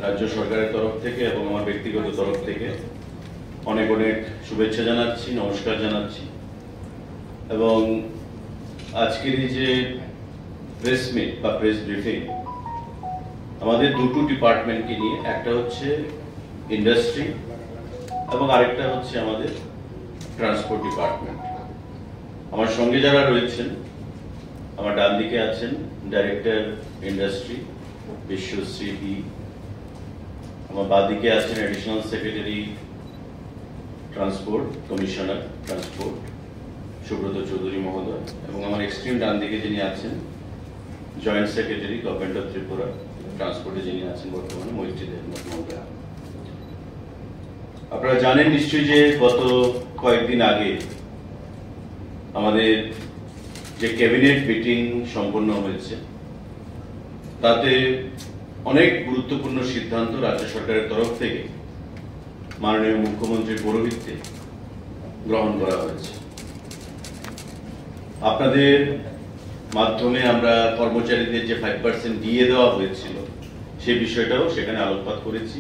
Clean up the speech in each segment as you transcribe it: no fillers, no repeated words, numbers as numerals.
রাজ্য সরকারের তরফ থেকে এবং আমার ব্যক্তিগত তরফ থেকে অনেক অনেক শুভেচ্ছা জানাচ্ছি, নমস্কার জানাচ্ছি। এবং আজকের এই যে প্রেস মিট বা প্রেস ব্রিফিং আমাদের দুটো ডিপার্টমেন্টকে নিয়ে, একটা হচ্ছে ইন্ডাস্ট্রি এবং আরেকটা হচ্ছে আমাদের ট্রান্সপোর্ট ডিপার্টমেন্ট। আমার সঙ্গে যারা রয়েছেন, আমার ডান দিকে আছেন ডাইরেক্টর ইন্ডাস্ট্রি বিশ্বশ্রী বি, আমার বাঁ দিকে আছেন additional secretary transport, commissioner transport Subrata Chowdhury মহোদয়, এবং আমার এক্সট্রিম ডান দিকে যিনি আছেন joint secretary government of Tripura ট্রান্সপোর্টে যিনি আছেন বর্তমানে মৈত্রী দেবনাথ মহোদয়। আপনারা জানেন নিশ্চয়ই যে গত কয়েকদিন আগে আমাদের যে ক্যাবিনেট মিটিং সম্পন্ন হয়েছে, তাতে অনেক গুরুত্বপূর্ণ সিদ্ধান্ত রাজ্য সরকারের তরফ থেকে মাননীয় মুখ্যমন্ত্রীর পৌরোহিত্যে গ্রহণ করা হয়েছে। আপনাদের মাধ্যমে আমরা কর্মচারীদের যে 5% দিয়ে দেওয়া হয়েছিল সেই বিষয়টাও সেখানে আলোকপাত করেছি।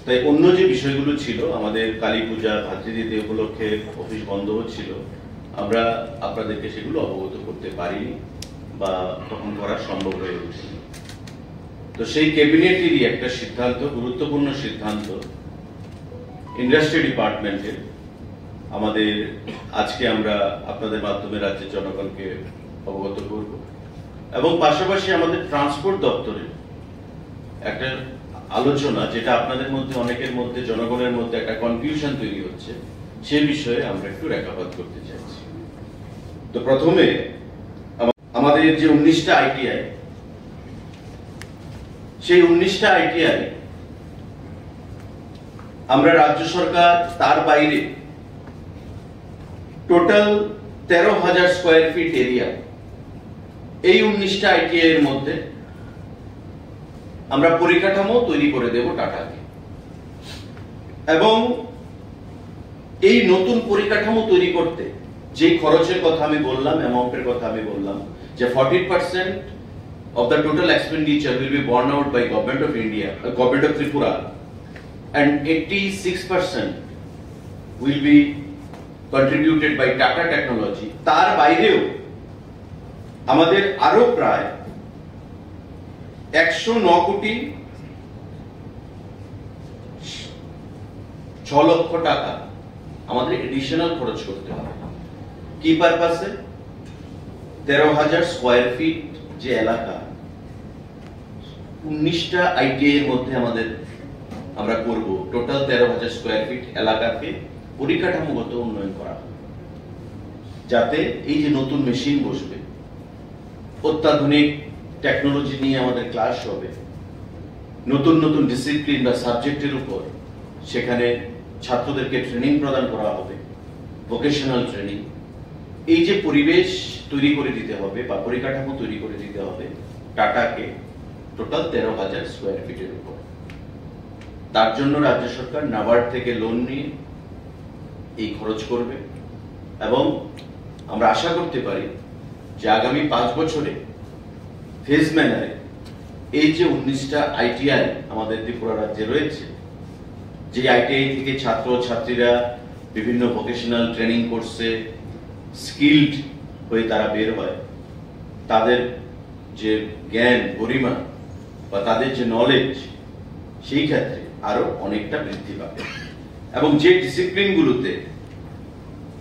তাই অন্য যে বিষয়গুলো ছিল, আমাদের কালী পূজা, ভাতৃদ্বীপ উপলক্ষে অফিস বন্ধ হচ্ছিল, আমরা আপনাদেরকে সেগুলো অবগত করতে পারিনি বা তখন করা সম্ভব হয়ে উঠেনি। তো সেই ক্যাবিনেটেরই একটা সিদ্ধান্ত, গুরুত্বপূর্ণ সিদ্ধান্ত ইন্ডাস্ট্রি ডিপার্টমেন্টের আমাদের আজকে আমরা আপনাদের মাধ্যমে রাজ্যের জনগণকে অবগত করব। এবং পাশাপাশি আমাদের ট্রান্সপোর্ট দপ্তরের একটা আলোচনা, যেটা আপনাদের মধ্যে অনেকের মধ্যে, জনগণের মধ্যে একটা কনফিউশন তৈরি হচ্ছে, সে বিষয়ে আমরা একটু রেখাপাত করতে চাইছি। তো প্রথমে আমাদের যে 19টা আইটিআই, সেই 19টা আইটিআই আমরা রাজ্য সরকার তার বাইরে টোটাল 13,000 স্কয়ার ফিট এরিয়া, এই 19টা আইটিআই এর মধ্যে আমরা পরিকাঠামো তৈরি করে দেব টাটাকে। এবং এই নতুন পরিকাঠামো তৈরি করতে যে খরচের কথা আমি বললাম, অ্যামাউন্টের কথা আমি বললাম, যে 40% of the total expenditure will be borne out by Government of India, Government of Tripura, and 86% will be contributed by Tata Technology. তার বাইরেও আমাদের আরো প্রায় 109 কোটি 6 লক্ষ টাকা আমাদের এডিশনাল খরচ করতে হবে। কি পারপাসে? 13,000 স্কয়ার ফিট যে এলাকা 19টা আইটিআই এর মধ্যে আমরা করব, টোটাল 13,000 স্কয়ার ফিট এলাকাকে পরিকাঠামোগত উন্নয়ন করা হবে, যাতে এই যে নতুন মেশিন বসবে, অত্যাধুনিক টেকনোলজি নিয়ে আমাদের ক্লাস হবে, নতুন নতুন ডিসিপ্লিন বা সাবজেক্টের উপর সেখানে ছাত্রদেরকে ট্রেনিং প্রদান করা হবে, ভোকেশনাল ট্রেনিং। এই যে পরিবেশ তৈরি করে দিতে হবে বা পরিকাঠামো তৈরি করে দিতে হবে টাটাকে টোটাল 13,000 স্কয়ার ফিটের উপর। তার জন্য রাজ্য সরকার নাবার্ড থেকে লোন নিয়ে এই খরচ করবে। এবং আমরা আশা করতে পারি যে আগামী 5 বছরে ফেজ ম্যানারে এই যে 19টা আইটিআই আমাদের ত্রিপুরা রাজ্যে রয়েছে, যে আইটিআই থেকে ছাত্র ছাত্রীরা বিভিন্ন ভোকেশনাল ট্রেনিং কোর্সে স্কিলড হয়ে তারা বের হয়, তাদের যে জ্ঞান গরিমা বা তাদের যে নলেজ, সেই ক্ষেত্রে আরো অনেকটা বৃদ্ধি পাবে। এবং যে ডিসিপ্লিনগুলোতে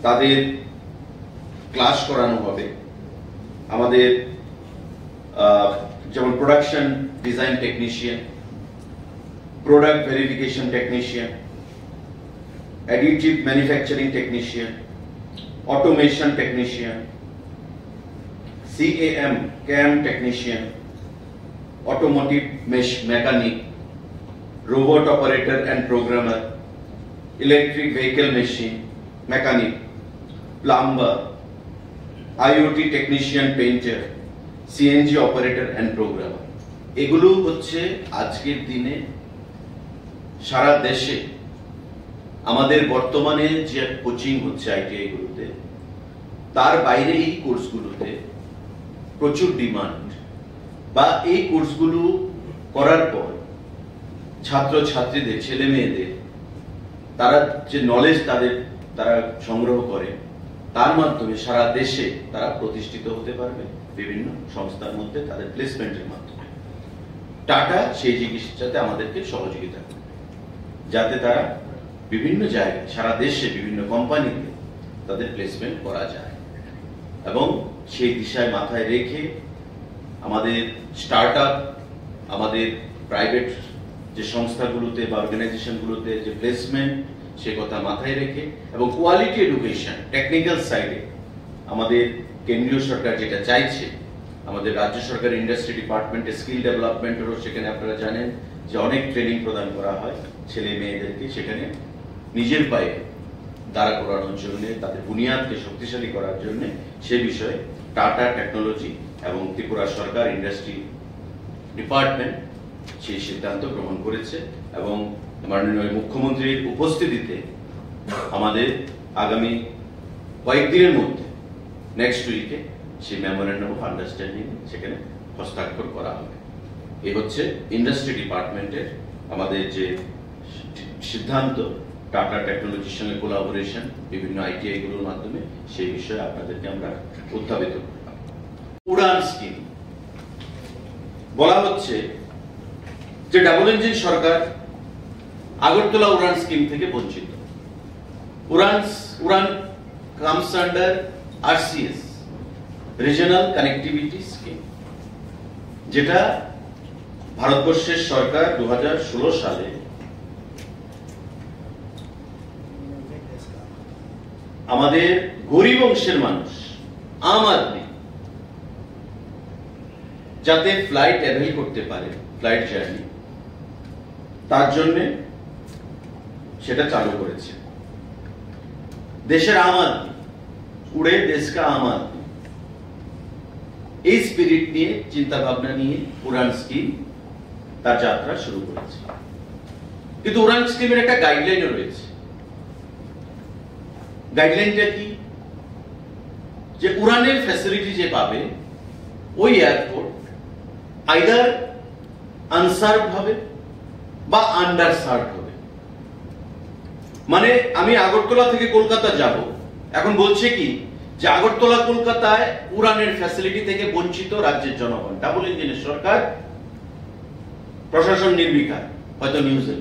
তাদের ক্লাস করানো হবে, আমাদের যেমন production design technician, product verification technician, additive manufacturing technician, automation technician, CAM technician, automotive mechanic, robot operator and programmer, electric vehicle machine mechanic, plumber, IoT technician, painter, CNG operator and programmer। এগুলো হচ্ছে আজকের দিনে সারা দেশে আমাদের বর্তমানে যে coaching হচ্ছে ITI গুলোতে, তার বাইরে এই কোর্সগুলোতে প্রচুর ডিমান্ড, বা এই কোর্সগুলো করার পর ছাত্র ছাত্রীদের, ছেলে মেয়েদের, তারা যে নলেজ তারা সংগ্রহ করে, তার মাধ্যমে সারা দেশে তারা প্রতিষ্ঠিত হতে পারবে বিভিন্ন সংস্থার মধ্যে তাদের প্লেসমেন্টের মাধ্যমে। টাটা সেই জিনিসটাতে আমাদেরকে সহযোগিতা করবে, যাতে তারা বিভিন্ন জায়গায় সারা দেশে বিভিন্ন কোম্পানিতে তাদের প্লেসমেন্ট করা যায়। এবং সেই দিশায় মাথায় রেখে আমাদের স্টার্টআপ, আমাদের প্রাইভেট যে সংস্থাগুলোতে বা অর্গানাইজেশনগুলোতে যে প্লেসমেন্ট, সে কথা মাথায় রেখে এবং কোয়ালিটি এডুকেশন, টেকনিক্যাল সাইডে আমাদের কেন্দ্রীয় সরকার যেটা চাইছে, আমাদের রাজ্য সরকার ইন্ডাস্ট্রি ডিপার্টমেন্টে স্কিল ডেভেলপমেন্টেরও সেখানে আপনারা জানেন যে অনেক ট্রেনিং প্রদান করা হয় ছেলে মেয়েদেরকে, সেখানে নিজের পায়ে দাঁড়া করানোর জন্য, তাদের বুনিয়াদকে শক্তিশালী করার জন্য। সে বিষয়ে টাটা টেকনোলজি এবং ত্রিপুরা সরকার ইন্ডাস্ট্রি ডিপার্টমেন্ট সেই সিদ্ধান্ত গ্রহণ করেছে এবং মাননীয় মুখ্যমন্ত্রীর উপস্থিতিতে আমাদের আগামী কয়েকদিনের মধ্যে, নেক্সট উইকে, সেই মেমোরেন্ডাম অফ আন্ডারস্ট্যান্ডিং সেখানে হস্তাক্ষর করা হবে। এই হচ্ছে ইন্ডাস্ট্রি ডিপার্টমেন্টের আমাদের যে সিদ্ধান্ত, টাটা টেকনোলজির সঙ্গে কোলাবোরেশন বিভিন্ন আইটিআই গুলোর মাধ্যমে, সেই বিষয়ে আপনাদেরকে আমরা উত্থাপিত করলাম। উড়ান স্কিম বলা হচ্ছে যে ডাবল ইঞ্জিন সরকার আগরতলা উড়ান স্কিম থেকে বঞ্চিত। Udan comes under RCS, regional connectivity scheme, যেটা ভারতবর্ষের সরকার 2016 সালে আমাদের গরিব অংশের মানুষ, আম আদমি, যাতে ফ্লাইট অ্যাভেল করতে পারে, ফ্লাইট জার্নি, তার জন্য সেটা চালু করেছে। দেশের আম আদমি উড়ে দেশ কা আম আদমি, এই স্পিরিট নিয়ে, চিন্তা ভাবনা নিয়ে উড়ান স্কিম তার যাত্রা শুরু করেছে। কিন্তু উড়ান স্কিমের একটা গাইডলাইনও রয়েছে। গাইডলাইনটা কি? যে উড়ানের ফ্যাসিলিটি যে পাবে ওই এয়ারপোর্ট আইদার আনসার্ভ হবে বা আন্ডার সার্ভ হবে। মানে আমি আগরতলা থেকে কলকাতা যাব, এখন বলছে কি যে আগরতলা কলকাতায় উড়ানের ফ্যাসিলিটি থেকে বঞ্চিত রাজ্যের জনগণ। ডাবল ইঞ্জিনের সরকার, প্রশাসন নির্বিকার, হয়তো নিউজে।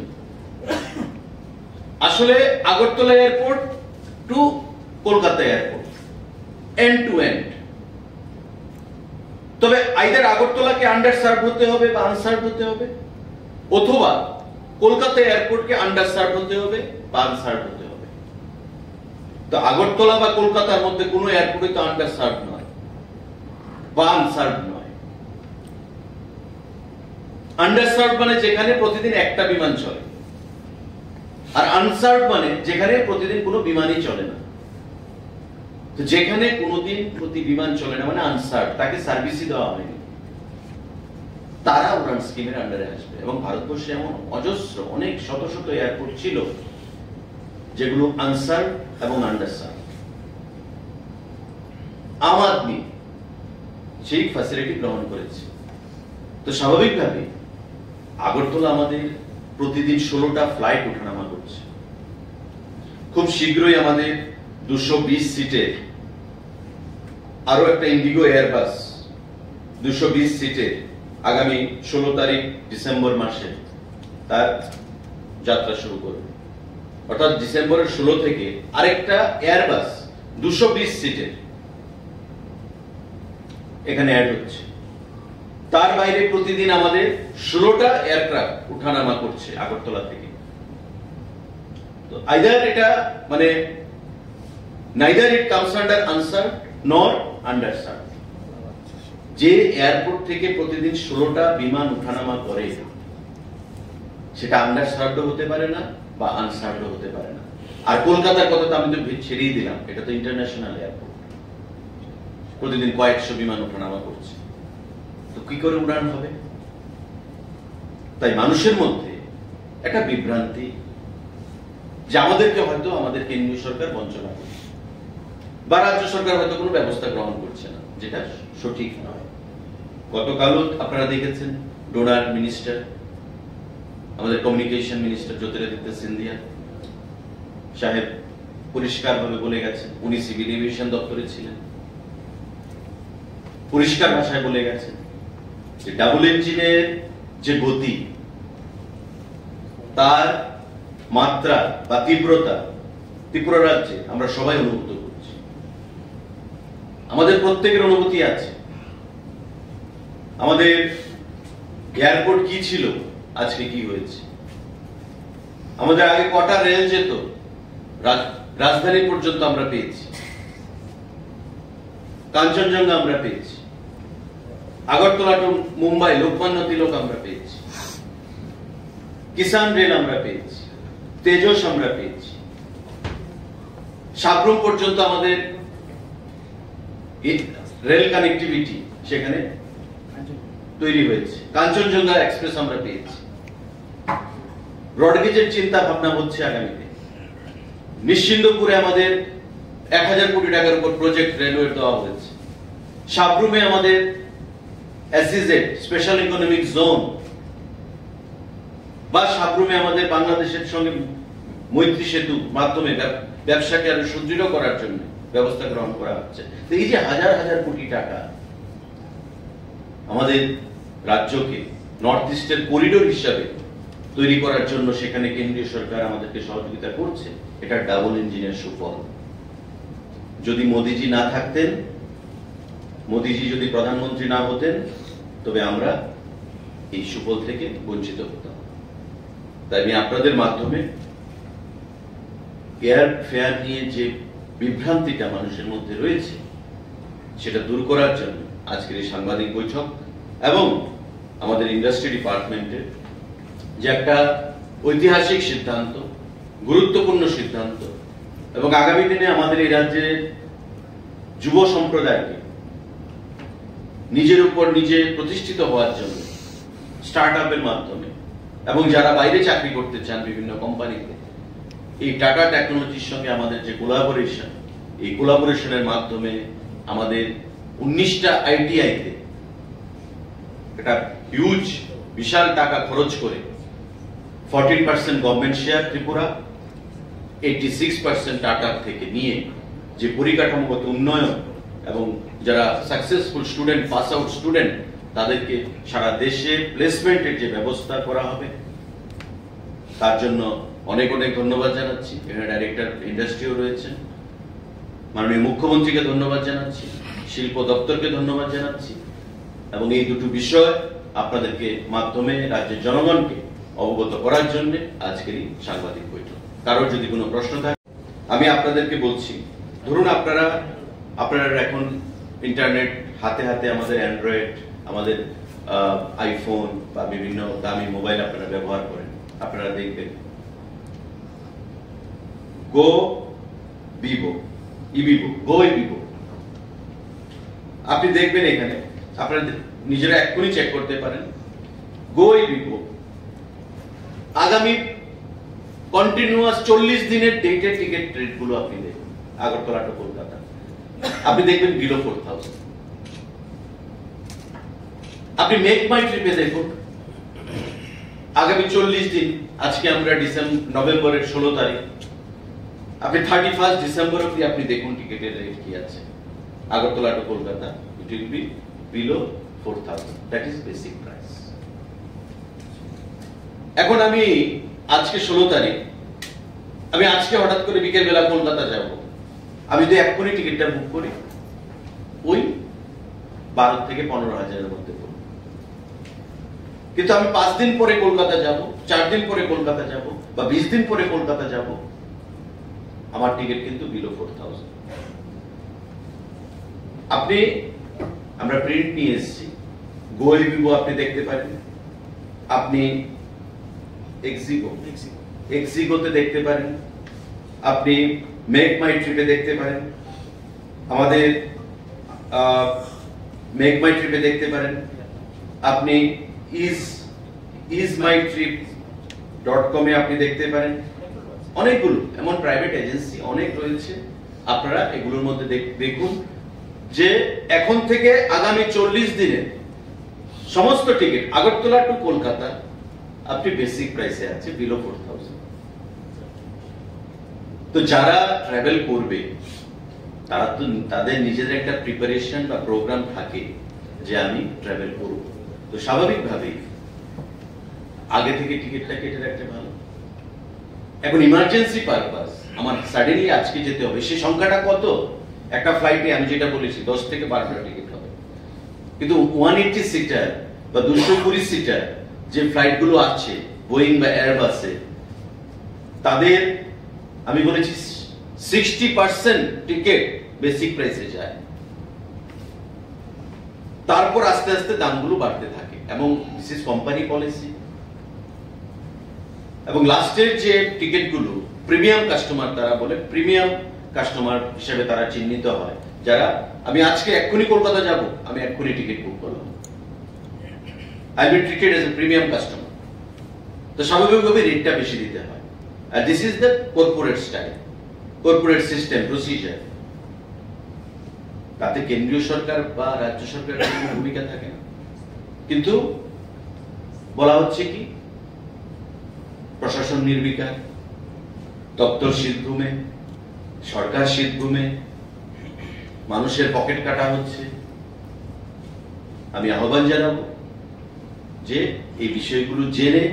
আসলে Agartala airport to Kolkata airport, end to end. তবে আইদার আগরতলাকে আন্ডার সার্ভ হতে হবে বা আনসার্ভ হতে হবে, অথবা কলকাতা এয়ারপোর্টকে আন্ডার সার্ভ হতে হবে বা আনসার্ভ হতে হবে। তো আগরতলা বা কলকাতার মধ্যে কোনো এয়ারপোর্টে তো আন্ডার সার্ভ নয় বা আনসার্ভ নয়। আন্ডার সার্ভ মানে যেখানে প্রতিদিন একটা বিমান চলে, আর আনসার্ভ মানে যেখানে প্রতিদিন কোনো বিমানই চলে না। তো যেখানে কোনোদিন প্রতি বিমান চলে না মানে আনসার্ভ, তাকে সার্ভিসই দেওয়া হয়নি, তারা উড়ান স্কিমের আন্ডারে আসবে। এবং ভারতবর্ষে এমন অজস্র অনেক শত শত এয়ারপোর্ট ছিল যেগুলো আনসার্ভ এবং আন্ডার সার্ভ। আম আদমি সেই ফ্যাসিলিটি গ্রহণ করেছে। তো স্বাভাবিকভাবে আগরতলা আমাদের প্রতিদিন 16টা ফ্লাইট ওঠানামা করছে। খুব শীঘ্রই আমাদের 220 সিটের আরো একটা ইন্ডিগো এয়ারবাস 220 সিটের আগামী 16 তারিখ ডিসেম্বর মাসে তার যাত্রা শুরু করবে। অর্থাৎ ডিসেম্বরের 16 থেকে আরেকটা এয়ারবাস 220 সিটের এখানে অ্যাড হচ্ছে। তার বাইরে প্রতিদিন আমাদের 16টা এয়ারক্রাফট উঠানামা করছে আগরতলা থেকে। তো আইদার এটা মানে neither it comes under unserved nor underserved। যে এয়ারপোর্ট থেকে প্রতিদিন 16টা বিমান উঠানামা করে সেটা আন্ডারসার্ভড হতে পারে না বা আনসার্ভড হতে পারে না। আর কলকাতার কথা তো আমি তো ছেড়েই দিলাম, এটা তো ইন্টারন্যাশনাল এয়ারপোর্ট, প্রতিদিন কয়েকশো বিমান ওঠানামা করছে। তো কি করে উড়ান হবে? তাই মানুষের মধ্যে একটা বিভ্রান্তি যে আমাদেরকে হয়তো আমাদের কেন্দ্রীয় সরকার বঞ্চনা করছে বা রাজ্য সরকার হয়তো কোনো ব্যবস্থা গ্রহণ করছে না, যেটা সঠিক নয়। গতকালও আপনারা দেখেছেন ডোনার মিনিস্টার আমাদের কমিউনিকেশন মিনিস্টার জ্যোতিরাদিত্য সিন্ধিয়া সাহেব পরিষ্কারভাবে বলে গেছেন, উনি সিভিল এভিয়েশন দপ্তরে ছিলেন, পরিষ্কার ভাষায় বলে গেছেন যে ডাবল ইঞ্জিনের যে গতি, তার মাত্রা বা তীব্রতা ত্রিপুরা রাজ্যে আমরা সবাই অনুভূত করছি। আমাদের প্রত্যেকের অনুভূতি আছে। আমাদের এয়ারপোর্ট কি ছিল, আজকে কি হয়েছে। আমাদের আগে কটা রেল যেত, রাজধানী পর্যন্ত আমরা পেয়েছি, কাঞ্চনজঙ্ঘা আমরা পেয়েছি, আগরতলা টু মুম্বাই লোকমান্য তিলক আমরা পেয়েছি, কিষান রেল আমরা পেয়েছি, তেজস আমরা পেয়েছি, সাবরুম পর্যন্ত আমাদের রেল কানেক্টিভিটি সেখানে তৈরি হয়েছে, কাঞ্চনজঙ্ঘা এক্সপ্রেস আমরা পেয়েছি, ব্রডগেজের চিন্তা ভাবনা হচ্ছে আগামীতে, নিশ্চিন্দপুরে আমাদের 1000 কোটি টাকার উপর প্রজেক্ট রেলওয়ে দেওয়া হয়েছে, সাবরুমে আমাদের এসইজেড স্পেশাল ইকোনমিক জোন বা সাবরুমে আমাদের বাংলাদেশের সঙ্গে মৈত্রী সেতু মাধ্যমে ব্যবসাকে আরো সুদৃঢ় করার জন্য ব্যবস্থা গ্রহণ করা হচ্ছে। তো এই যে হাজার হাজার কোটি টাকা আমাদের রাজ্যকে নর্থ ইস্টের করিডোর হিসাবে তৈরি করার জন্য সেখানে কেন্দ্রীয় সরকার আমাদেরকে সহযোগিতা করছে, এটা ডাবল ইঞ্জিনের সুফল। যদি মোদিজি না থাকতেন, মোদিজি যদি প্রধানমন্ত্রী না হতেন, তবে আমরা এই সুফল থেকে বঞ্চিত হতাম। তাই আমি আপনাদের মাধ্যমে এয়ার ফেয়ার নিয়ে যে বিভ্রান্তিটা মানুষের মধ্যে রয়েছে সেটা দূর করার জন্য আজকের এই সাংবাদিক বৈঠক এবং আমাদের ইন্ডাস্ট্রি ডিপার্টমেন্টের যে একটা ঐতিহাসিক সিদ্ধান্ত, গুরুত্বপূর্ণ সিদ্ধান্ত এবং আগামী দিনে আমাদের এই রাজ্যের যুব সম্প্রদায়কে নিজের উপর নিজে প্রতিষ্ঠিত হওয়ার জন্য স্টার্ট আপের মাধ্যমে এবং যারা বাইরে চাকরি করতে চান বিভিন্ন কোম্পানিতে, এই টাটা টেকনোলজির সঙ্গে আমাদের যে কোলাবোরেশন, এই কোলাবোরেশনের মাধ্যমে আমাদের 19টা আইটিআইতে একটা হিউজ বিশাল টাকা খরচ করে 14% গভর্নমেন্ট শেয়ার ত্রিপুরা, 86% টাটা থেকে নিয়ে যে পরিকাঠামোগত উন্নয়ন এবং যারা successful student, pass out student, তাদেরকে সারা দেশে প্লেসমেন্টের যে ব্যবস্থা করা হবে, তার জন্য অনেক অনেক ধন্যবাদ জানাচ্ছি। এখানে ডাইরেক্টর ইন্ডাস্ট্রিও রয়েছেন, মাননীয় মুখ্যমন্ত্রীকে ধন্যবাদ জানাচ্ছি, শিল্প দপ্তরকে ধন্যবাদ জানাচ্ছি এবং এই দুটো বিষয় আপনাদেরকে মাধ্যমে রাজ্যের জনগণকে অবগত করার জন্য আজকের এই সাংবাদিক বৈঠক। কারোর যদি কোনো প্রশ্ন থাকে আমি আপনাদেরকে বলছি, ধরুন আপনারা এখন ইন্টারনেট হাতে হাতে, আমাদের অ্যান্ড্রয়েড, আমাদের আইফোন বা বিভিন্ন দামি মোবাইল আপনারা ব্যবহার করেন, আপনারা দেখবেন গো ভিভো, গো ভিভো, আপনি দেখবেন এখানে আপনারা নিজেরা এক্ষুনি চেক করতে পারেন, গো ভিভো আগামী কন্টিনিউয়াস 40 দিনের ডেটের টিকিট রেট গুলো আপনি দেখবেন, আগরতলা টু কলকাতা আপনি দেখবেন বিলো 4000। আপনি মেক মাই ট্রিপে দেখুন আগামী 40 দিন, আজকে আমরা নভেম্বরের 16 তারিখ, আপনি 31 ডিসেম্বর অব্দি আপনি দেখুন টিকিটের রেট কি আছে, Agartala to Kolkata it will be below 4000, that is basic price. এখন আমি আজকে 16 তারিখ, আমি আজকে হঠাৎ করে বিকেল বেলা কলকাতা যাব, আমি যদি এক্ষুনি টিকিটটা বুক করি ওই 12 থেকে 15,000-এর মধ্যে পড়বে। কিন্তু আমি 5 দিন পরে কলকাতা যাব, 4 দিন পরে কলকাতা যাব বা 20 দিন পরে কলকাতা যাব, আমার টিকিট কিন্তু বিলো 4000। আপনি, আমরা প্রিন্ট নিয়ে এসেছি, গোল ভিভো আপনি দেখতে পারেন, আপনি এক্সিগোতে দেখতে পারেন, আপনি মেক মাই ট্রিপে দেখতে পারেন, আমাদের মেক মাই ট্রিপে দেখতে পারেন, আপনি ismytrip.com এ আপনি দেখতে পারেন, অনেকগুলো এমন প্রাইভেট এজেন্সি অনেক রয়েছে, আপনারা এগুলোর মধ্যে দেখুন যে এখন থেকে আগামী 40 দিনের সমস্ত টিকিট আগরতলা টু কলকাতা আপনি বেসিক প্রাইসে আছে বিলো 4000। তো যারা ট্রাভেল করবে তারা তো তাদের নিজেদের একটা প্রিপারেশন বা প্রোগ্রাম থাকে যে আমি ট্রাভেল করব, তো স্বাভাবিকভাবেই আগে থেকে টিকিটটা কেটে রাখতে ভালো। এখন ইমার্জেন্সি পারপাস আমার সাডেনলি আজকে যেতে হবে, সেই সংখ্যাটা কত? একটা ফ্লাইটে আমি যেটা বলেছি 10 থেকে 12টা টিকিট হবে, কিন্তু 180 সিটার বা 220 সিটার যে ফ্লাইটগুলো আছে বোয়িং বা এয়ারবাসে, তাদের আমি বলেছি 60% টিকিট বেসিক প্রাইসে যায়, তারপর আস্তে আস্তে দামগুলো বাড়তে থাকে, এবং দিস ইজ কোম্পানি পলিসি। এবং লাস্টের যে টিকিটগুলো প্রিমিয়াম কাস্টমার, তারা বলে প্রিমিয়াম কাস্টমার হিসেবে তারা চিহ্নিত হয়, যারা আমি আজকে এক্ষুনি কলকাতা যাব, আমি এক্ষুনি টিকিট বুক করলাম, I will be treated as a premium customer. তো স্বাভাবিকভাবে রেটটা বেশি দিতে হয়, আর this is the corporate style, corporate system, procedure. তাতে কেন্দ্রীয় সরকার বা রাজ্য সরকারের কোনো ভূমিকা থাকে না, কিন্তু বলা হচ্ছে কি প্রশাসন নির্বিকার, দপ্তর শীতঘুমে, সরকার শীতঘুমে, মানুষের পকেট কাটা হচ্ছে। আমি আহ্বান জানাবো যে এই বিষয়গুলো জেনে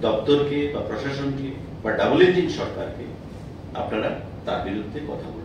দপ্তরকে বা প্রশাসনকে বা ডাবল ইঞ্জিন সরকারকে আপনারা তার বিরুদ্ধে কথা বলুন।